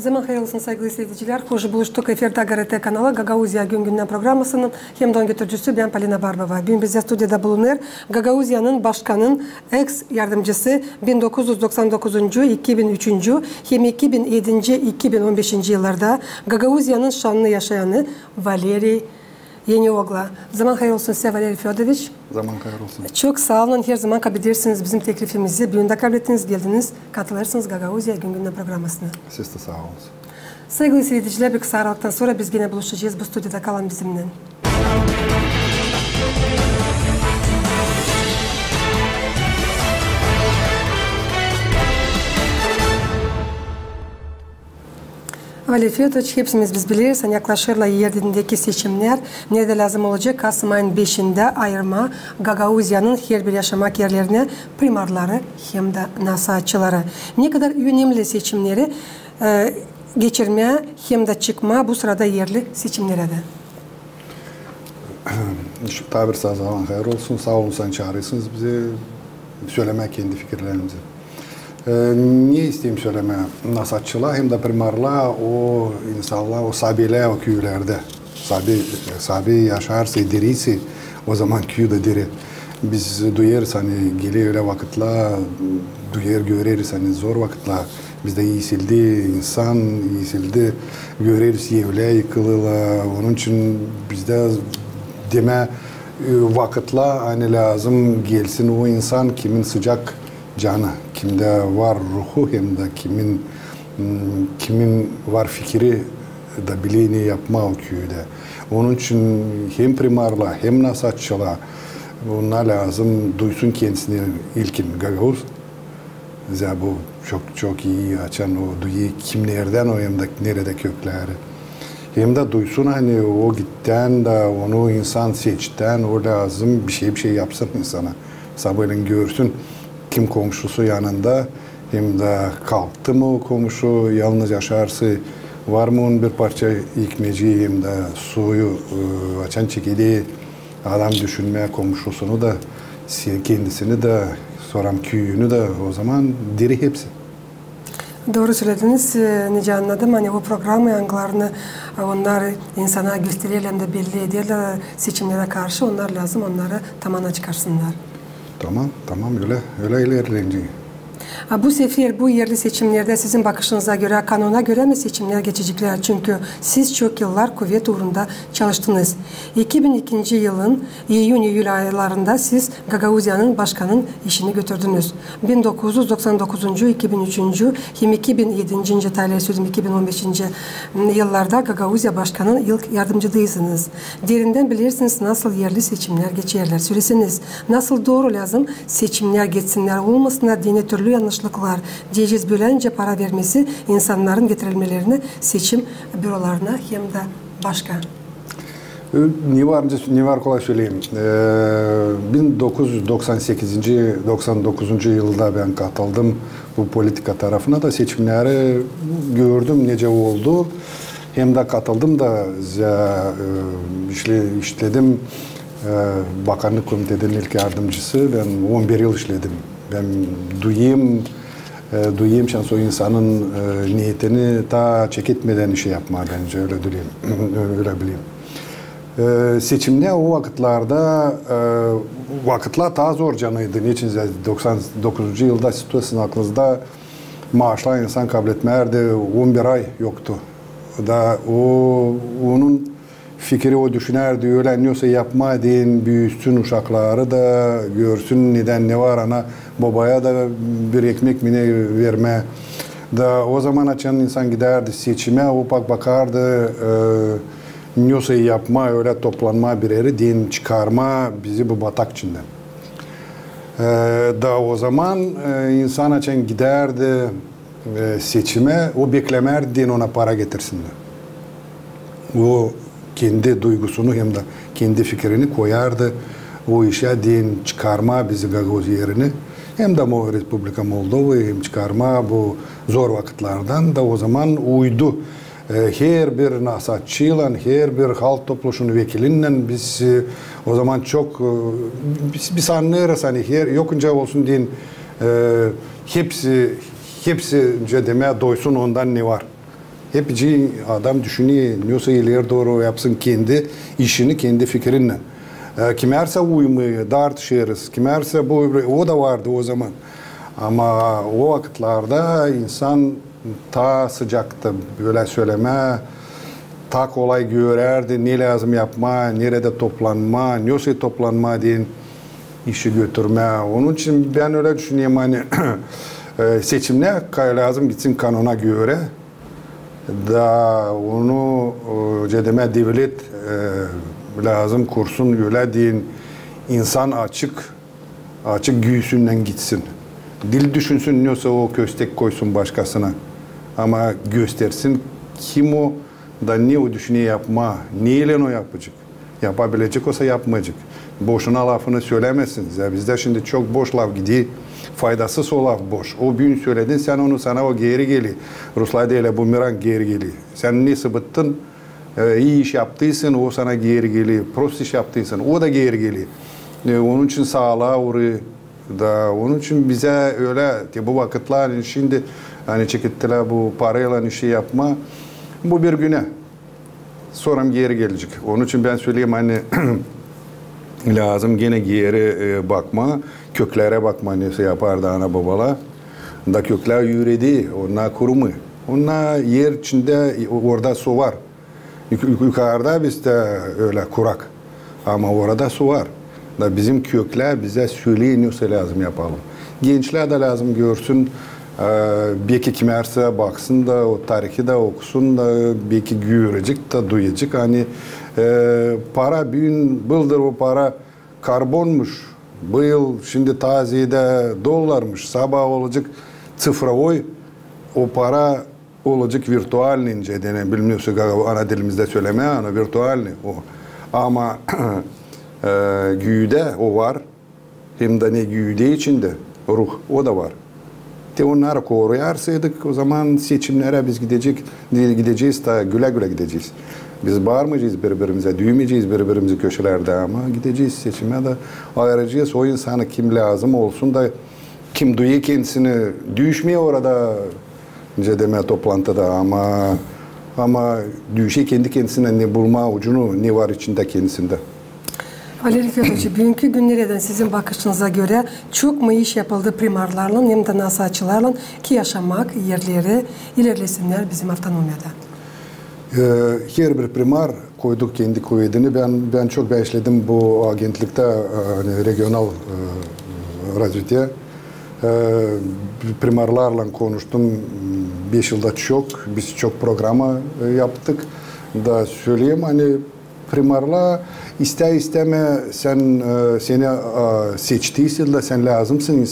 Zaman hayırlı olsun saygılı izleyiciler. Hoş buluştuk. Efirde GRT kanalı Gagauzya gün günden programısının hemden götürücüsü ben Polina Barbova. Bugün bizde stüdyoda bulunur Gagauzya'nın başkanın ex yardımcısı 1999, 2003, hem 2007, 2015 yıllarda Gagauzya'nın şanlı yaşayanı Valeri Yeniogla. Zaman hayırlı olsun size Valeri Fedorovich. Zaman hayırlı olsun. Çok sağ olun. Her zaman kabul edersiniz bizim teklifimizi. Bir anda kabul ettiniz, geldiniz. Katılırsınız Gagauzya gün günden programısına. Siz de sağ olun. Saygılı seyirciler, bir kısa aralıktan sonra biz yine buluşacağız. Bu stüdyoda kalan bizimle. Valeri Fedorovich, hepsimiz biz biliriz. Yaklaşırla yerindeki seçimler nerede lazım olacak? Kasım ayının 5'inde ayırma Gagauzya'nın her bir yaşamak yerlerine primarları hem de nasatçıları. Ne kadar önemli seçimleri geçirmeye hem de çıkma bu sırada yerli seçimlere de. Tabir zaman hayırlı olsun. Sağ olun sen çağırıyorsunuz bizi. Söylemek kendi fikirlerimizi. Niye isteyeyim söyleme? Nasatçılar hem de primarlar o insanlar, o sabiler o köylerde. Sabi yaşarsa, diriyse o zaman köy de diri. Biz duyarız hani geliyor öyle vakitler, duyar göreriz hani zor vakitler. Bizde yiyisildi, insan yiyisildi, göreriz evler yıkılırlar. Onun için bizde deme vakitler hani lazım gelsin o insan kimin sıcak canı, kimde var ruhu hem de kimin var fikri da bileğini yapma o köyde. Onun için hem primarlar hem nasatçılar onlar lazım duysun kendisini ilkin Gagauz. Bu çok iyi açan o duyu kim nereden o hem de nerede kökleri. Hem de duysun hani o gitten de onu insan seçten o lazım bir şey yapsın insana. Sabahleyin görsün kim komşusu yanında hem de kalktı mı o komşu yalnız yaşarsa var mı onun bir parça ikmeci hem de suyu açan çekili adam düşünmeye komşusunu da kendisini de soran köyünü de o zaman diri hepsi. Doğru söylediniz. Nece anladım. Hani o program yanlarını onlar insana gösterirler de belli ederler seçimlere karşı. Onlar lazım. Onları tamamen çıkarsınlar. Tamam öyle ilerleyince. Bu sefer bu yerli seçimlerde sizin bakışınıza göre, kanuna göre mi seçimler geçecekler? Çünkü siz çok yıllar kuvvet uğrunda çalıştınız. 2002 yılın Eylül aylarında siz Gagauzya'nın başkanın işini götürdünüz. 1999, 2003, hem 2007. tarih sözüm 2015. yıllarda Gagauzya başkanın ilk yardımcıdıysınız. Derinden bilirsiniz nasıl yerli seçimler geçerler. Söylesiniz nasıl doğru lazım seçimler geçsinler olmasınlar diye türlü yanlışlıklar diyeceğiz böylece para vermesi insanların getirilmelerini seçim bürolarına hem de başka. Ne var kolay söyleyeyim. 1998-99 yılda ben katıldım bu politika tarafına da seçimleri gördüm nece oldu. Hem de katıldım da işledim. Bakanlık Komitesi'nin ilk yardımcısı. Ben 11 yıl işledim. Ben duyayım şans o insanın niyetini ta çekitmeden işe yapma bence öyle diyeyim, öyle bileyim. Seçimde o vakitler daha zor canıydı. Niçin 99. yılda situasyon aklınızda maaşla insan kabul etmerdi. 11 ay yoktu. Da onun fikri o düşünerdi, öğreniyorsa yapma deyin, büyüsün uşakları da görsün neden ne var ana babaya da bir ekmek mi ne verme. Da o zaman açan insan giderdi seçime, o bakardı niyorsa yapma, öyle toplanma bir yeri din çıkarma bizi bu batak içinden. Da o zaman insan açan giderdi seçime, o beklemerdi din ona para getirsinler. O kendi duygusunu hem de kendi fikrini koyardı. O işe din çıkarma bizi Gagauz yerini. Hem de Respublika Moldova'yı hem çıkarma bu zor vakitlerden de o zaman uydu. Her bir nasatçıyla, her bir halk topluluğunun vekiliyle biz o zaman çok biz anlıyoruz hani her yokunca olsun din hepsi demeye doysun ondan ne var. Hepci adam düşünüyor, neyse ileri doğru yapsın kendi işini, kendi fikrinle. Kimerse uymuyor, tartışırız. Kimerse bu, o da vardı o zaman. Ama o vakitlerde insan ta sıcaktı, böyle söyleme, ta kolay görerdi, ne lazım yapma, nerede toplanma, nasıl toplanma diye işi götürme. Onun için ben öyle düşünüyorum, hani seçimler lazım gitsin kanuna göre. Da onu cedeme devlet lazım kursun öyle deyin, insan açık güğüsünden gitsin. Dil düşünsün, neyse o köstek koysun başkasına. Ama göstersin kim o da ne o düşünüyor yapma, neyle o yapacak. Yapabilecek olsa yapmayacak. Boşuna lafını söylemezsiniz. Ya bizde şimdi çok boş laf gidiyor. Faydasız o laf boş. O gün söyledin, sen onu sana o geri geliyor. Ruslarda öyle bumerang geri geliyor. Sen ne sıvıttın, iyi iş yaptıysan o sana geri geliyor. Prost iş yaptıysan o da geri geliyor. Onun için sağlığa uğruyor. Da onun için bize öyle bu vakitler şimdi hani çekittiler bu parayla işi yapma, bu bir güne sonra geri gelecek. Onun için ben söyleyeyim hani lazım gene geri bakma, köklere bakma, neyse yapardı ana babalar. Da kökler yürüdü, onlar kurumuyor. Onlar yer içinde, orada su var. Yukarıda bizde öyle kurak ama orada su var. Da bizim kökler bize söyleyiniyorsa lazım yapalım. Gençler de lazım görsün, belki kimerse baksın da o tarihi de okusun da belki görecek da duyacak. Hani para büyün bıldır o para karbonmuş. Bu yıl şimdi taziyede dolarmış. Sabah olacak sıfıroy, o para olacak virtualnince denen, bilmiyorsa ana dilimizde söylemeye ana virtualni o. Ama güğüde o var. Hem de ne güğüde içinde ruh o da var. Onları koruyarsaydık o zaman seçimlere biz gideceğiz da güle güle gideceğiz. Biz bağırmayacağız birbirimize, düğmeyeceğiz birbirimizi köşelerde ama gideceğiz seçime de ayıracağız. O insana kim lazım olsun da kim duyuyor kendisini, düşmüyor orada cedeme toplantıda ama düşüyor kendi kendisine, ne bulma ucunu ne var içinde kendisinde. Valeri Fedorovич, bugünkü günlerden sizin bakışınıza göre çok mu iş yapıldı primarlarla hem de nasaçılarla ki yaşamak yerleri ilerlesinler bizim avtonomiyada? Her bir primar koyduk kendi kuvvetini. Ben çok beğendim bu agentlikte hani regional razvitye. Primarlarla konuştum. 5 yılda biz çok programa yaptık. Da söyleyeyim hani primarla isteme seni seçtiysen de sen lazımsın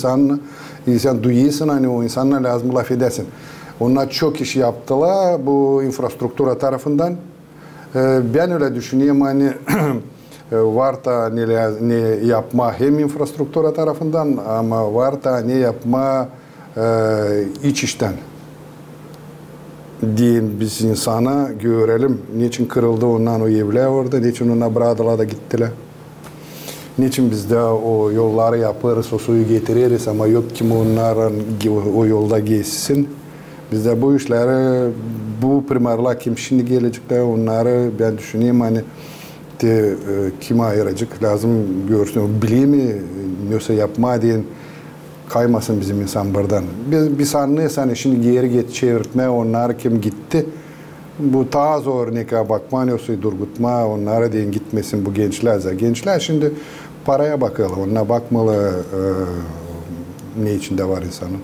insan duyuyorsun hani o insanla lazım laf edersin. Onlar çok iş yaptılar bu infrastruktura tarafından. Ben öyle düşünüyorum hani var da ne yapma hem infrastruktura tarafından ama var da ne yapma iç işten. Diyelim biz insana görelim niçin kırıldı ondan o evler orada, niçin ona bradalar da gittiler. Niçin biz de o yolları yaparız, o suyu getiririz ama yok kim onların o yolda geçsin. Biz de bu işleri, bu primarlar kim şimdi gelecekler onları ben düşüneyim hani kime ayıracak lazım görsün. Biliyor mi neyse yapma diyen kaymasın bizim insan buradan. Bir sanlıyız hani şimdi geri çevirtme onlar kim gitti. Bu ta zor neka bakma yoksa durgutma onlara diyen gitmesin bu gençler. Gençler şimdi paraya bakalım. Ona bakmalı ne içinde var insanın.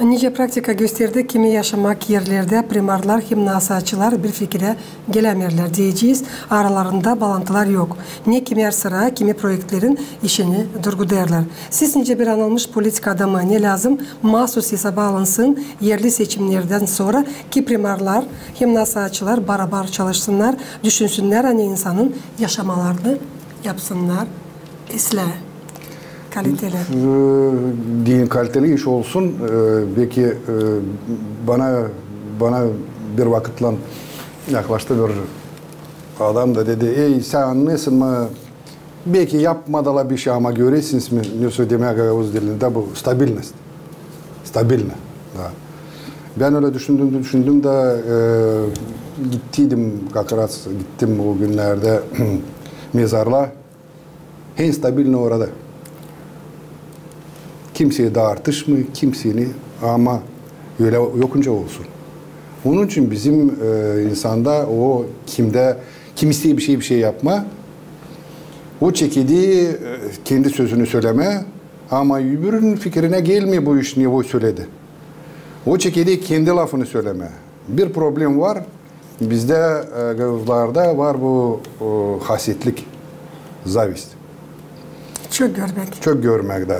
Nice praktika gösterdi kimi yaşamak yerlerde primarlar hem nasaçılar bir fikre gelemirler diyeceğiz. Aralarında bağlantılar yok. Ne kimi sıra kimi projektlerin işini durguderler. Siz nice bir anılmış politik adamı ne lazım mahsus hesaba alınsın yerli seçimlerden sonra ki primarlar hem nasaçılar beraber çalışsınlar, düşünsünler hani insanın yaşamalarını yapsınlar. İsle. Kaliteli. Diyelim kaliteli iş olsun. Belki bana bir vakitle yaklaştı bir adam da dedi, ey sen anlıyorsun mu? Belki yapmadılar bir şey ama görüyorsunuz mu? Ne söylemek ağız dilinde bu stabilnost. Stabilne. Ben öyle düşündüm de gittiydim, gittim o günlerde mezarlığa. En stabil orada. Kimseye dağıtış mı, kimseyi ama öyle yokunca olsun. Onun için bizim insanda o kim isteye bir şey yapma, o çekidi kendi sözünü söyleme ama öbürünün fikrine gelmiyor bu iş niye o söyledi. O çekidi kendi lafını söyleme. Bir problem var. Bizde Gavuzlarda var bu hasetlik, zavist. Çok görmek. Çok görmekte.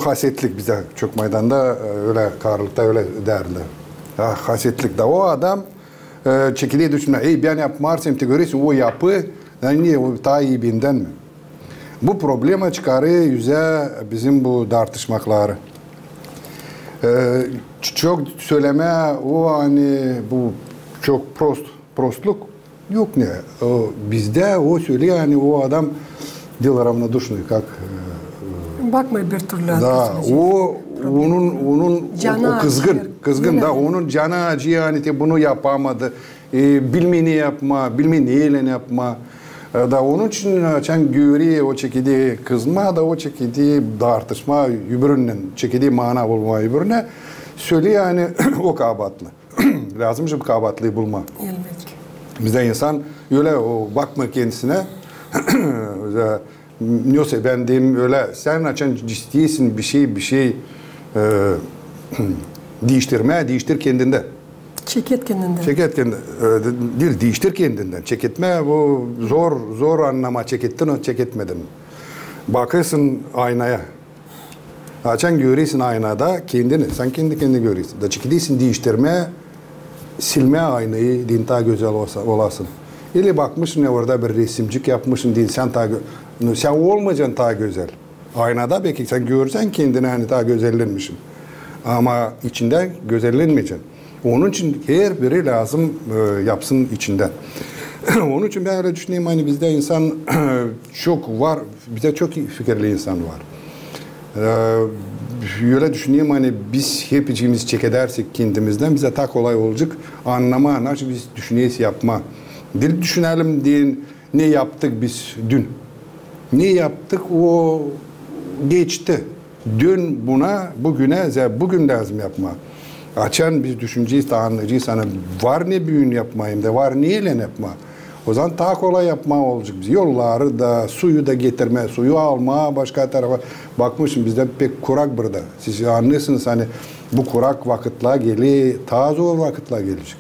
Hasetlik bize çok meydanda öyle karlıkta öyle derdi. Hasetlik de o adam çekiliği düşünme. Ben yapmarsam te görüyorsun o yapı niye o daha iyi binden mi? Bu problema çıkarıyor yüze bizim bu tartışmakları. Çok söyleme o hani bu çok prostluk yok ne? Bizde o söylüyor yani o adam dil aramına düşünüyor kak. Bakma bir türlü. Da o onun canı o kızgın da onun canı acıyor yani bunu yapamadı. Bilmeni yapma, bilmeni yapma. Da onun için açan görüyor o çekidi kızma da o çekidi tartışma öbürünün çekidi mana bulma öbürüne söylüyor yani o kabatlı. Lazımca bir kabatlıyı bulma. Elbette. Bizde insan öyle o bakma kendisine neyse ben diyeyim öyle sen açan istiyorsun bir şey değiştir kendinde. Çeket kendinden. Çeket kendinde. Değil değiştir kendinden. Çeketme bu zor anlama çekettin o çeketmedin. Bakırsın aynaya. Açan görüyorsun aynada kendini. Sen kendi görüyorsun. Da çekiliysin değiştirme silme aynayı din ta güzel olasın. İli bakmışsın ya orada bir resimcik yapmışsın değil sen olmayacaksın ta güzel. Aynada belki sen görsen kendini hani ta güzellenmişsin. Ama içinden güzellenmeyeceksin. Onun için her biri lazım yapsın içinden. Onun için ben öyle düşüneyim hani bizde insan çok var. Bizde çok fikirli insan var. Öyle düşüneyim hani biz hepimiz çek edersek kendimizden bize ta kolay olacak anlama nasıl biz düşüneyiz yapma. Dil düşünelim deyin ne yaptık biz dün. Ne yaptık o geçti. Dün bugün lazım yapma. Açan biz düşünceyiz, anlayacağız sana var ne büyün yapmayayım da var niye yapma. O zaman daha kolay yapma olacak. Biz yolları da suyu da getirme, suyu alma başka tarafa. Bakmışım bizde pek kurak burada. Siz anlıyorsunuz hani bu kurak vakitler geliyor, daha zor vakitler gelecek.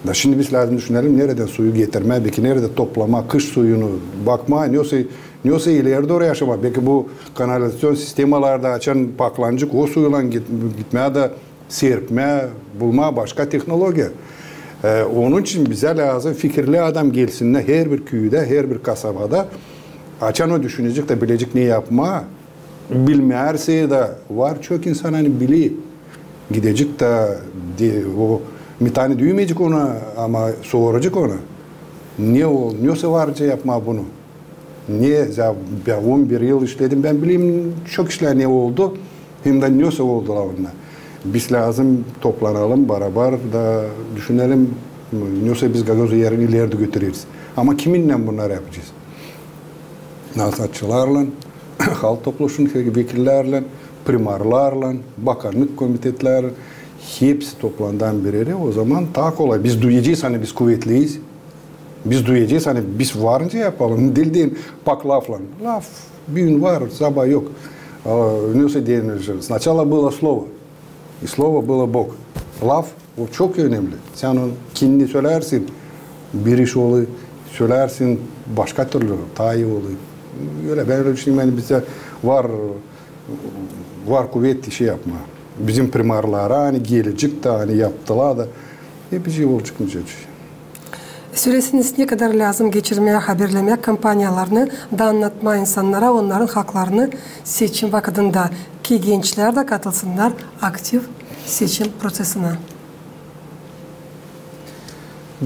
Da şimdi biz lazım düşünelim nereden suyu getirme, belki nerede toplama, kış suyunu bakma, neyse ileride oraya yaşama. Belki bu kanalizasyon sistemalarda açan paklancık o suyla gitmeye de serpme, bulma başka teknoloji. Onun için bize lazım fikirli adam gelsinler her bir köyde, her bir kasabada açan o düşünecek de bilecek ne yapma. Bilmeyerse de var çok insan hani biliyor. Gidecek de o bir tane düğmeyecek ona ama soracak ona. Niye varca yapma bunu? Niye? Ben 11 yıl işledim ben bileyim çok işler ne oldu. Hem de niye oldu onlar. Biz lazım toplanalım beraber da düşünelim yoksa biz gazozu yerini ileride götürürüz. Ama kiminle bunları yapacağız? Nasatçılarla, halk topluluğunun vekillerle, primarlarla, bakanlık komitetlerle hepsi toplandan bir yere o zaman daha kolay. Biz duyacağız hani biz kuvvetliyiz. Biz duyacağız hani biz varınca yapalım. Dil değil pak lafla. Laf büyün var sabah yok. Neyse denir. Сначала было слово. И слово было Бог. Laf o çok önemli. Sen onu kendini söylersin, bir iş oluyor, söylersin başka türlü daha iyi oluyor. Öyle ben öyle düşünüyorum yani bize var kuvvetli şey yapma. Bizim primarlara hani gelecek de hani yaptılar da hep bir şey olacak mı? Süresiniz ne kadar lazım geçirmeye, haberleme kampanyalarını da anlatma insanlara, onların haklarını seçim vakitinde ki gençler de katılsınlar aktif seçim prosesine.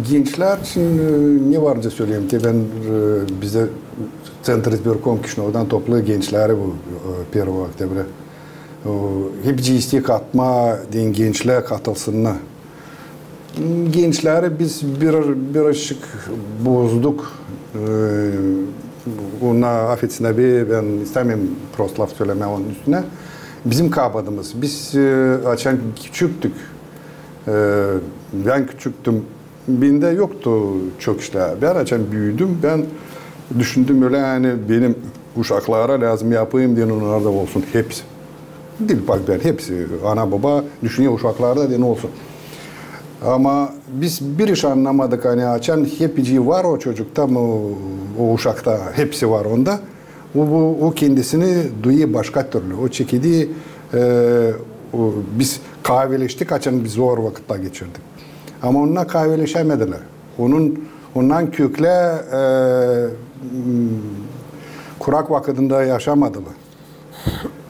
Gençler için ne varca söyleyeyim ki ben bize Центр избирком Kişinev'den toplu gençleri bu 1 Oktябr'e. Hep istek atma deyin gençler katılsınlar. gençleri biz birazcık bozduk. Ona affetsin abi, ben istemem prost laf söyleme onun üstüne. Bizim kabadımız. Biz açan küçüktük. Ben küçüktüm. Bende yoktu çok işler. Ben açan büyüdüm. Ben düşündüm öyle yani benim uşaklara lazım yapayım diye onlarda olsun hepsi. Değil bak ben hepsi ana baba düşünüyor uşaklarda diye ne olsun. Ama biz bir iş anlamadık hani açan hepsi var o çocukta mı o uşakta hepsi var onda. O kendisini duyuyor başka türlü. O çekidi biz kahveleştik açan biz zor vakitte geçirdik. Ama onunla kahveleşemediler. Ondan kökle kurak vakitinde yaşamadılar.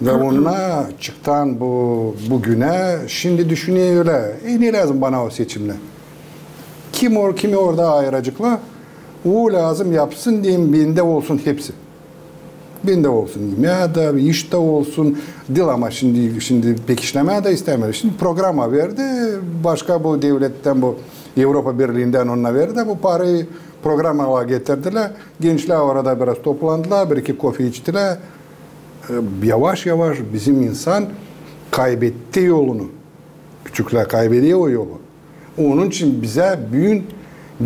Ve onunla çıktan bugüne şimdi düşünüyor öyle. Ne lazım bana o seçimle? Kimi orada ayıracaklar? O lazım yapsın diyeyim binde olsun hepsi. Binde olsun diyeyim. Ya da işte olsun. Dil ama şimdi pekişlemeye de istemiyor. Şimdi programa verdi. Başka bu devletten bu Avrupa Birliği'nden ona verdi. Bu parayı programalar getirdiler. Gençler orada biraz toplandılar. Bir iki kofi içtiler. Yavaş yavaş bizim insan kaybetti yolunu. Küçükler kaybediyor o yolu. Onun için bize büyün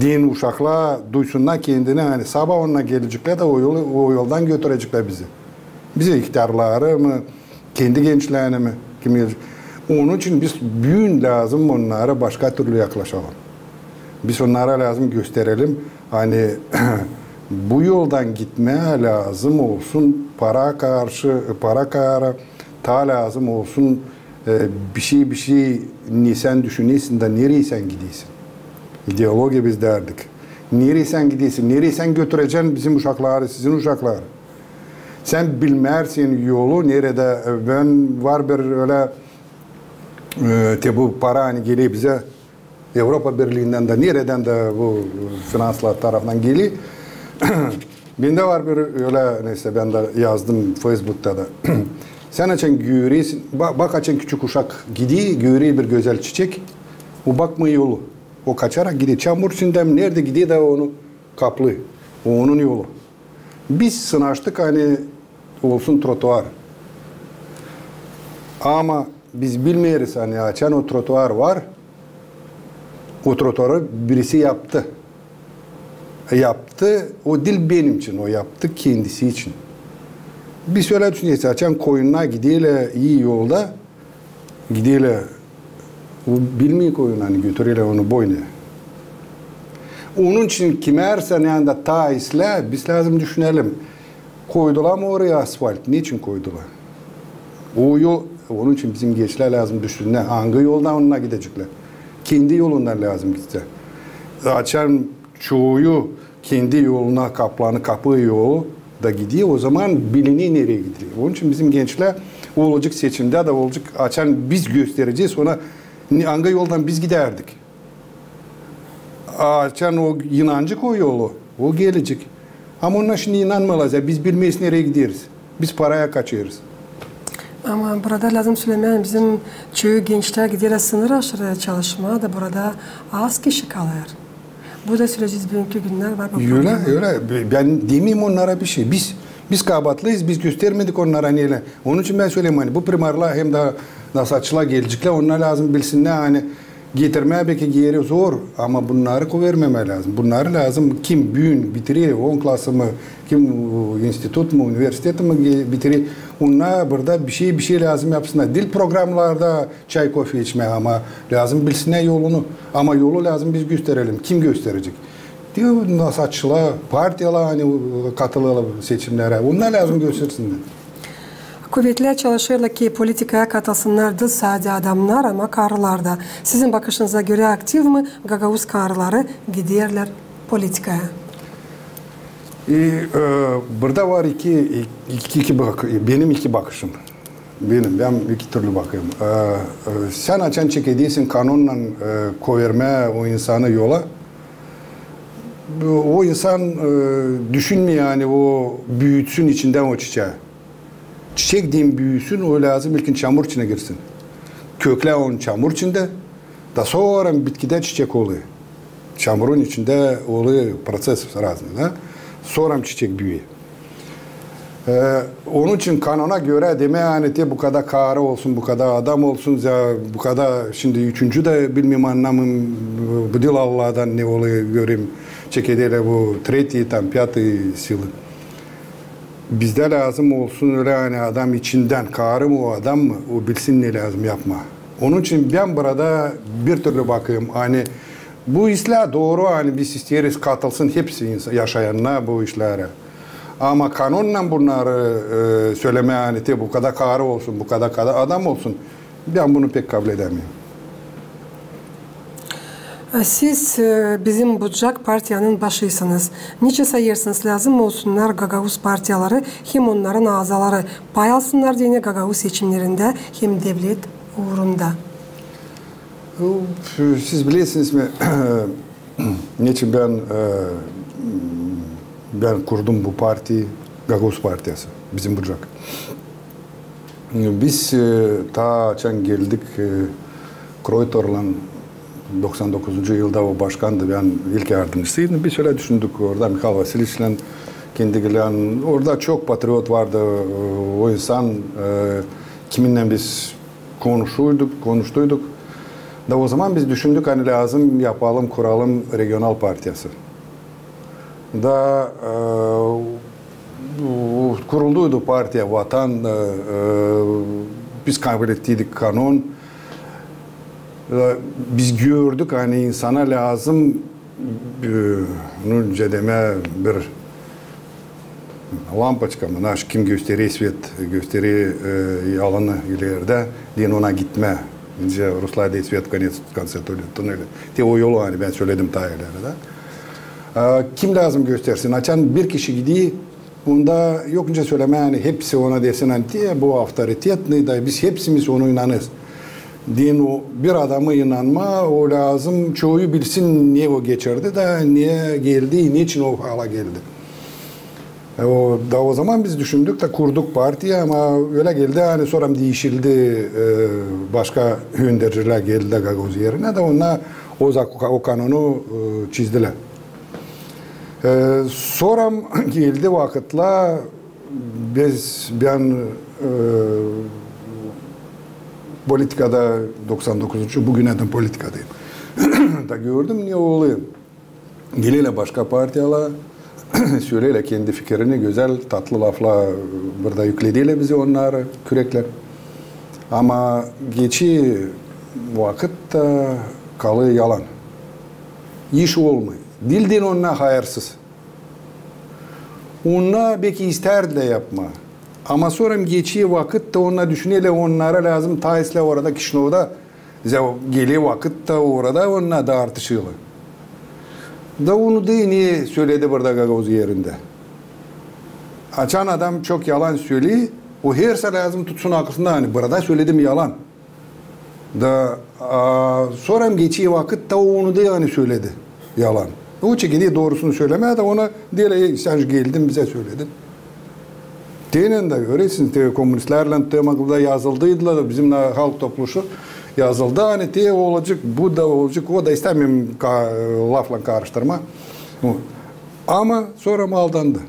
din uşaklar duysunlar kendini hani sabah onunla gelecekler de o yoldan götürecekler bizi. Bize ihtiyarları mı, kendi gençlerini mi? Onun için biz büyün lazım onlara başka türlü yaklaşalım. Biz onlara lazım gösterelim. Hani bu yoldan gitmeye lazım olsun para ta lazım olsun bir şey ne sen düşünüyorsun da nereye sen gidiyorsun? İdeoloji biz derdik. Nereye sen gidiyorsun? Nereye sen götüreceksin bizim uşakları, sizin uşakları? Sen bilmersin yolu nerede ben var bir öyle bu para hani geliyor bize Avrupa Birliği'nden de nereden de bu finanslar tarafından geliyor. Bende var bir öyle neyse ben de yazdım Facebook'ta da. Sen açan görüyorsun, bak açan küçük uşak gidiyor, görüyor bir güzel çiçek. O bakmıyor yolu. O kaçarak gidiyor. Çamur içinden nerede gidiyor da onu kaplıyor. O onun yolu. Biz sınaştık hani olsun trotuar. Ama biz bilmiyoruz hani açan o trotuar var. O trotuarı birisi yaptı. Yaptı. O dil benim için. O yaptı kendisi için. Biz öyle düşünüyoruz. Açan koyunlar gidiyle iyi yolda. Gidiyle o bilmiyor koyun hani götürüyle onu boynuyor. Onun için kimersen yanında ta isle biz lazım düşünelim. Koydular mı oraya asfalt? Niçin koydular? O yol, onun için bizim gençler lazım düşünün. Hangi yoldan onunla gidecekler? Kendi yolundan lazım gitse. Açan çoğuyu kendi yoluna kaplanı kapı yolu da gidiyor. O zaman bilini nereye gidiyor? Onun için bizim gençler olacak seçimde de olacak açan biz göstereceğiz. Ona hangi yoldan biz giderdik? Açan o inancık o yolu. O gelecek. Ama ona şimdi inanmalılar. Biz bilmeyiz nereye gidiyoruz. Biz paraya kaçıyoruz. Ama burada lazım söylemem bizim çoğu gençler gidiyor sınır aşırı çalışmaya da burada az kişi kalır. Bu da süreciz bugünkü günler var. Öyle. Ben demeyeyim onlara bir şey. Biz kabatlıyız. Biz göstermedik onlara neyle. Onun için ben söyleyeyim hani bu primarlar hem de nasatçılar gelecekler. Onlar lazım bilsinler hani getirmeye belki geri zor ama bunları kovermeme lazım. Bunları lazım kim büyün bitiriyor 10 klası mı kim institut mu üniversite mi bitiriyor. Onlar burada bir şey lazım yapsınlar. Dil programlarda çay kofi içmeye ama lazım bilsinler yolunu. Ama yolu lazım biz gösterelim. Kim gösterecek? Diyor nasatçılar, partiyalar hani katılılı seçimlere. Onlar lazım göstersinler. Kuvvetler çalışırlar ki politikaya katılsınlardı sadece adamlar ama karılar da. Sizin bakışınıza göre aktif mi Gagavuz karıları gidiyorlar politikaya? Burada var benim iki bakışım. Ben iki türlü bakıyorum. Sen açan çekediğin kanunla koyverme o insanı yola. O insan düşünmüyor yani o büyütsün içinden o çiçeği. Çiçek diyeyim büyüsün o lazım ilkin çamur içine girsin. Kökler onun çamur içinde. Da sonra bitkide çiçek oluyor. Çamurun içinde oluyor proses razında. Sonra çiçek büyüyor. Onun için kanona göre deme yani bu kadar karı olsun, bu kadar adam olsun, ya bu kadar şimdi üçüncü de bilmem anlamım bu dil Allah'dan ne oluyor göreyim çekedeyle bu tretyi tam piyatı sili. Bizde lazım olsun öyle hani adam içinden karı mı o adam mı o bilsin ne lazım yapma. Onun için ben burada bir türlü bakıyorum hani bu işler doğru hani biz isteriz katılsın hepsi yaşayanlar bu işlere. Ama kanunla bunları söyleme yani bu kadar karı olsun, bu kadar adam olsun ben bunu pek kabul edemiyorum. Siz bizim Bucak partiyanın başıysanız. Niçin sayırsınız lazım olsunlar Gagavuz partiyaları hem onların azaları pay alsınlar diye Gagavuz seçimlerinde hem devlet uğrunda? Siz bilirsiniz mi? Niçin ben kurdum bu parti Gagavuz Partiyası. Bizim Bucak. Biz ta açan geldik Kroytor'la 99. yılda o başkandı. Ben ilk yardımcısıydım. Bir süre düşündük orada Mikhail Vasiliç'le kendilerinin. Orada çok patriot vardı. O insan kiminle biz konuştuyduk. Da o zaman biz düşündük hani lazım yapalım, kuralım regional partiyası. Da kurulduydu partiye Vatan. Biz kabul ettiydik kanun. Biz gördük hani insana lazım deme bir lampoçka mı naş kim gösteriyor svet gösteriyor yalanı ileride diye ona gitme. Ruslarda svet konset oluyor. Te o yolu hani ben söyledim ta ileride. Kim lazım göstersin? Açan bir kişi gidiyor. Bunda yokunca söyleme yani hepsi ona desin hani bu avtoritet neydi? Biz hepsimiz ona inanırız. Din o bir adamı inanma o lazım çoğu bilsin niye o geçirdi da niye geldi niçin o hala geldi. O zaman biz düşündük de kurduk partiyi ama öyle geldi hani sonra değişildi başka önderciler geldi Gagavuz yerine de onlar o kanunu çizdiler. Sonra geldi vakitle ben politikada 99. bugün de politikadayım. Da gördüm niye oluyor. Geliyle başka partiyalar söyleyle kendi fikrini güzel tatlı lafla burada yüklediyle bizi onlar kürekler. Ama geçi vakit kalıyor yalan. İş olmuyor. Dilden onlar hayırsız. Onlar belki isterdi de yapma. Ama sonra geçiyor vakit de onlar düşünüyle onlara lazım taisle orada Kişinov'da geliyor vakit de orada onlar da artışıyorlar. Da onu da niye söyledi burada Gagavuz yerinde. Açan adam çok yalan söylüyor. O herse lazım tutsun arkasında hani burada söyledim yalan. Da sonra geçiyor vakit de onu da yani söyledi yalan. O çekidi doğrusunu söylemeye de ona diye sen geldin bize söyledin. Denen de görüyorsunuz komünistlerle temakında yazıldıydılar da bizim halk topluluğu yazıldı hani olacak bu da olacak o da istemiyorum lafla karıştırma. Ama sonra aldandı.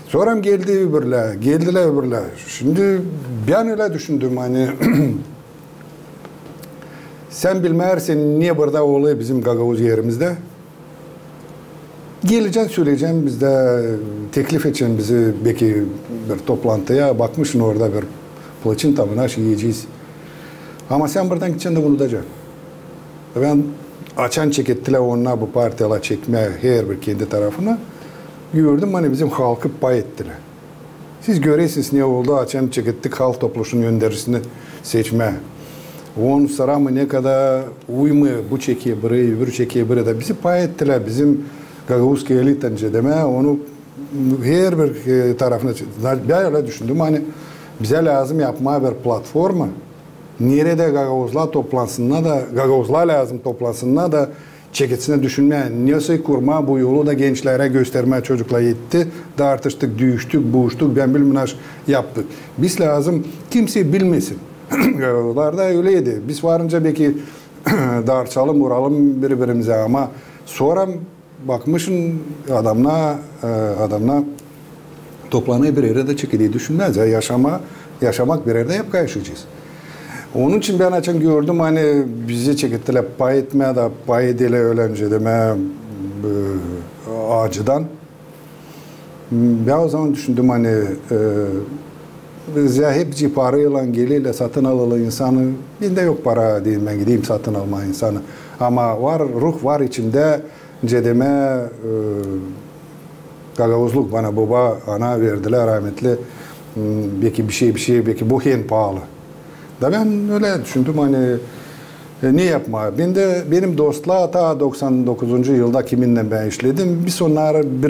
Sonra geldiler öbürler. Şimdi ben öyle düşündüm hani sen bilmezsin niye burada oluyor bizim Gagavuz yerimizde. Geleceksin söyleyeceğim biz de teklif edeceksin bizi belki bir toplantıya bakmışsın orada bir plaçın tamına yiyeceğiz. Ama sen buradan gideceksin de unutacaksın. Ben açan çekettiler onunla bu partiyalar çekmeye her bir kendi tarafına. Gördüm hani bizim halkı pay ettiler. Siz görüyorsunuz ne oldu açan çekettik halk topluluğunun öndericisini seçme. On sıra mı ne kadar uymuyor bu çekiye biri, öbür çekiye biri de bizi pay ettiler. Bizim Gagavuzki elitince deme onu her bir tarafına ben öyle düşündüm hani bize lazım yapmaya bir platforma nerede Gagavuzlar toplansınlar da Gagavuzlar lazım toplansınlar da çeketsine düşünmeye nasıl kurma bu yolu da gençlere göstermeye çocukla yetti tartıştık düştük boğuştuk ben bilmem yaptık biz lazım kimse bilmesin Gagavuzlar da öyleydi biz varınca belki darçalım, vuralım birbirimize ama sonra bakmışın adamla toplanıp bir yere de çekildiği düşünmez. Ya yaşamak bir yerde hep yaşayacağız. Onun için ben açın gördüm hani bizi çekittiler pay etmeye de pay edile öğlence deme acıdan. Ben o zaman düşündüm hani biz ya hep parayla geliyle satın alalı insanı binde yok para değil ben gideyim satın alma insanı. Ama var ruh var içinde cedeme gagavuzluk bana baba ana verdiler rahmetli belki bir şey belki bu en pahalı. Da ben öyle düşündüm hani ne yapma? Benim dostlar ta 99. yılda kiminle ben işledim. Biz onları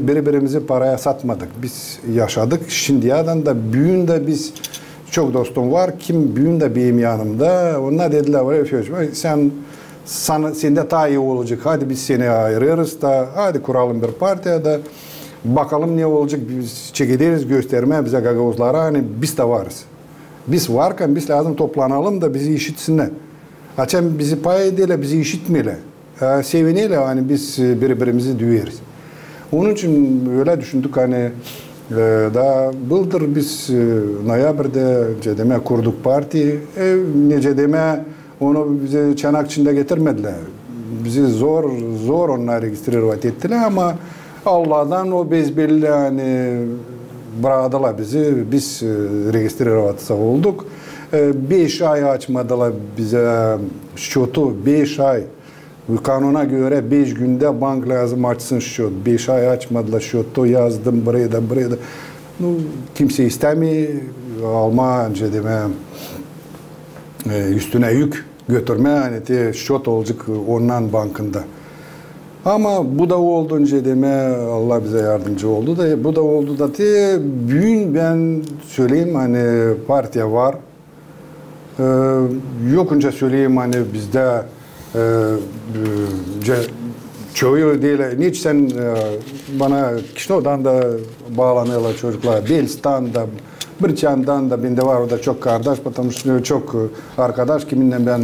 birbirimizi paraya satmadık. Biz yaşadık. Şimdiyadan da büyün de biz çok dostum var. Kim büyün de benim yanımda. Onlar dediler sende daha iyi olacak. Hadi biz seni ayırırız da hadi kuralım bir partiye de bakalım ne olacak. Biz çekiliriz göstermeye bize gagavuzlara hani biz de varız. Biz varken biz lazım toplanalım da bizi işitsinler. Açan bizi pay edeyle, bizi işitmeyle. Sevineyle hani biz birbirimizi duyarız. Onun için öyle düşündük hani daha bıldır biz noyabr'da cedeme kurduk parti. Ne cedeme onu bize çanak içinde getirmediler. Bizi zor onlar registrere ettiler ama Allah'dan o bezbelli hani bıraktılar bizi. Biz registrere olduk. 5 ay açmadılar bize şutu 5 ay. Kanuna göre 5 günde bank lazım açsın şut. 5 ay açmadılar şutu yazdım buraya da. Kimse istemiyor. Almanca demem üstüne yük götürme hani şut olacak ondan bankında. Ama bu da olduğunca deme Allah bize yardımcı oldu da bu da oldu da büyün ben söyleyeyim hani partiye var. Yokunca söyleyeyim hani bizde çoğu değil. Niçin sen bana Kişno'dan da bağlanıyorlar çocuklar. Bels'tan da Birçan'dan da bende var orada çok kardeş. Çok arkadaş kiminle ben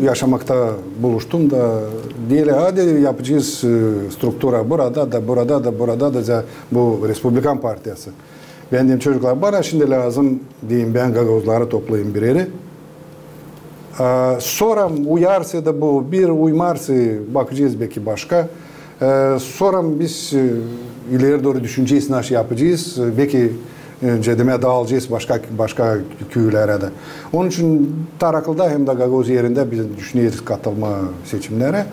yaşamakta buluştum da değil hadi yapacağız struktura burada da bu Respublikan Partisi. Ben diyeyim çocuklar bana şimdi lazım diyeyim ben gagavuzları toplayayım bir yere. Sonra uyarsa da bu bir uymarsa bakacağız belki başka. Sonra biz ileri doğru düşüneceğiz nasıl yapacağız. Belki cedeme dağılacağız başka köylere de. Onun için Taraklı'da hem de Gagavuz yerinde biz düşünüyoruz katılma seçimlere.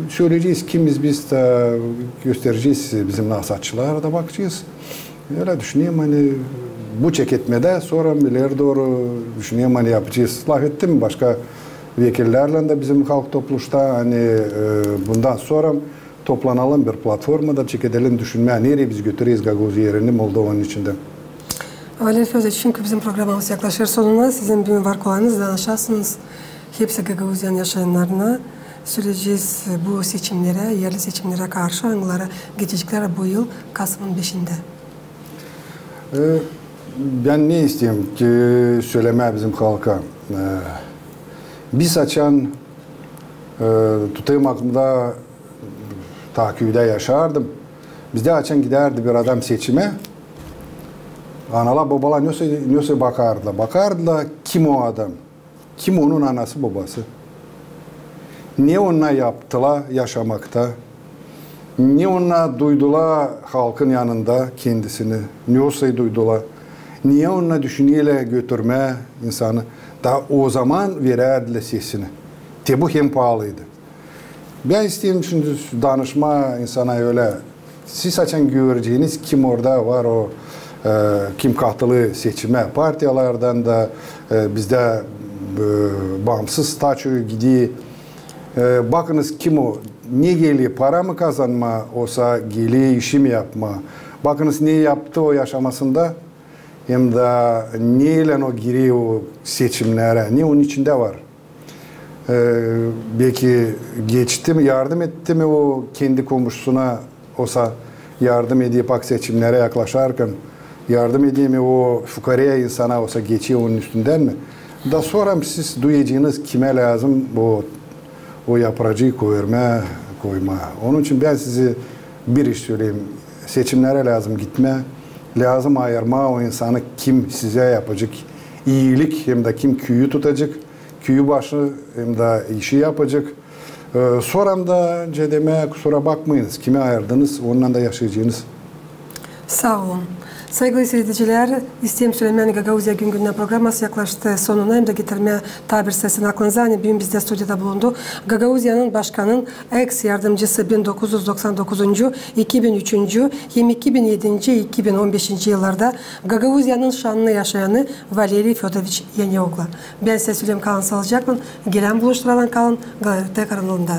Söyleyeceğiz kimiz biz de göstereceğiz bizim nasatçılara da bakacağız. Öyle düşünüyorum hani bu çeketmede sonra ileri doğru düşünüyorum hani yapacağız. Islah ettim başka vekillerle de bizim halk topluluşta hani bundan sonra toplanalım bir platformada çekedelim düşünmeye nereye biz götüreceğiz Gagavuz yerini Moldova'nın içinde. Valer Fevzi çünkü bizim programımız yaklaşır sonuna sizin bir var kolayınız danışarsınız. Hepsi Gagavuzyan yaşayanlarına süreceğiz bu seçimlere, yerli seçimlere karşı onlara geçecekler bu yıl Kasım'ın 5'inde. Ben ne isteyeyim ki söyleme bizim halka. Biz açan tutayım aklımda takipte yaşardım. Bizde açan giderdi bir adam seçime. Analar babalar nasıl bakardılar. Bakardılar kim o adam? Kim onun anası babası? Ne onunla yaptılar yaşamakta? Ne onunla duydular halkın yanında kendisini? Ne olsaydı duydular? Niye onunla düşünüyle götürme insanı? Daha o zaman vererdiler sesini. Bu hem pahalıydı. Ben isteyeyim şimdi danışma insana öyle. Siz açan göreceğiniz kim orada var o kim katılı seçime partiyalardan da bizde bağımsız statü gidiyor. Bakınız kim o? Ne geliyor? Para mı kazanma olsa geliyor işi mi yapma? Bakınız ne yaptı o yaşamasında? Hem de neyle o giriyor o seçimlere? Ne onun içinde var? Belki geçti mi, yardım etti mi o kendi komşusuna olsa yardım edip seçimlere yaklaşarken yardım edeyim mi o fukaraya insana olsa geçiyor onun üstünden mi? Da sonra siz duyacağınız kime lazım o yapracıyı koyma. Onun için ben size bir iş söyleyeyim. Seçimlere lazım gitme. Lazım ayırma o insanı kim size yapacak iyilik hem de kim köyü tutacak. Köyü başı hem de işi yapacak. Sonra da cedeme kusura bakmayınız. Kime ayırdınız onunla da yaşayacağınız. Sağ olun. Saygılı seyirciler, İsteyim Süleyman Gagavuzya gün günden programması yaklaştı sonuna. Hem de getirme tabir sesini aklınıza. Hani bugün bizde stüdyoda bulundu. Gagavuzya'nın başkanın ex yardımcısı 1999. 2003. hem 2007. 2015. yıllarda Gagavuzya'nın şanını yaşayanı Valeri Fyodorovich Yeniyoglu. Ben size Süleyman kalın sağlıcakla. Gelen buluşturalım kalın. Galata kanalında.